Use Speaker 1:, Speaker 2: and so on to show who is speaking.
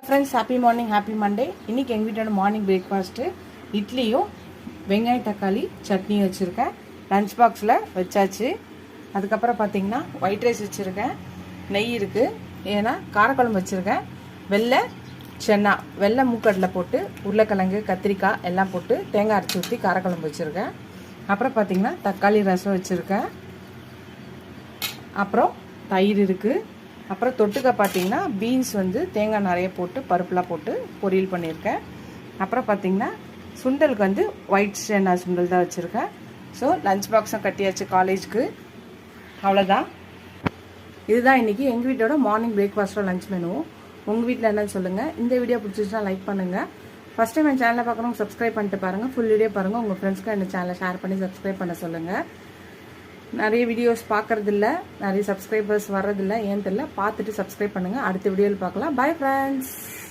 Speaker 1: Friends, happy morning, happy Monday. இன்றைக்கி எங்கள் வீட்டோட மார்னிங் பிரேக்ஃபாஸ்ட்டு இட்லியும் வெங்காய தக்காளி சட்னியும் வச்சுருக்கேன். லஞ்ச் பாக்ஸில் வச்சாச்சு. அதுக்கப்புறம் பார்த்திங்கன்னா ஒயிட் ரைஸ் வச்சுருக்கேன். நெய் இருக்குது, ஏன்னா காரக்குழம்பு வச்சுருக்கேன். வெள்ளை மூக்கடலை போட்டு உருளைக்கிழங்கு கத்திரிக்காய் எல்லாம் போட்டு தேங்காய் அரைச்சி ஊற்றி காரக்குழம்பு வச்சுருக்கேன். அப்புறம் பார்த்திங்கன்னா தக்காளி ரசம் வச்சுருக்கேன். அப்புறம் தயிர் இருக்குது. அப்புறம் தொட்டுக்க பார்த்திங்கன்னா பீன்ஸ் தேங்காய் நிறைய போட்டு பருப்புலாம் போட்டு பொரியல் பண்ணியிருக்கேன். அப்புறம் பார்த்திங்கன்னா சுண்டலுக்கு ஒயிட் சேனா சுண்டல் தான் வச்சுருக்கேன். ஸோ லஞ்ச் பாக்ஸும் கட்டியாச்சு காலேஜுக்கு. அவ்வளோதான். இதுதான் இன்றைக்கி எங்கள் வீட்டோட மார்னிங் பிரேக்ஃபாஸ்ட்டோட லஞ்ச் மெனு. உங்கள் வீட்டில் என்னன்னு சொல்லுங்கள். இந்த வீடியோ பிடிச்சிச்சுன்னா லைக் பண்ணுங்கள். ஃபஸ்ட் டைம் என் சேனலை பார்க்குறவங்க சப்ஸ்கிரைப் பண்ணிட்டு பாருங்கள். ஃபுல் வீடியோ பாருங்கள். உங்கள் ஃப்ரெண்ட்ஸ்க்கு இந்த சேனலை ஷேர் பண்ணி சப்ஸ்கிரைப் பண்ண சொல்லுங்கள். நிறைய வீடியோஸ் பார்க்குறதில்ல, நிறைய சப்ஸ்கிரைபர்ஸ் வர்றதில்ல, ஏன் தெரியல. பார்த்துட்டு சப்ஸ்கிரைப் பண்ணுங்கள். அடுத்த வீடியோவில் பார்க்கலாம். Bye friends.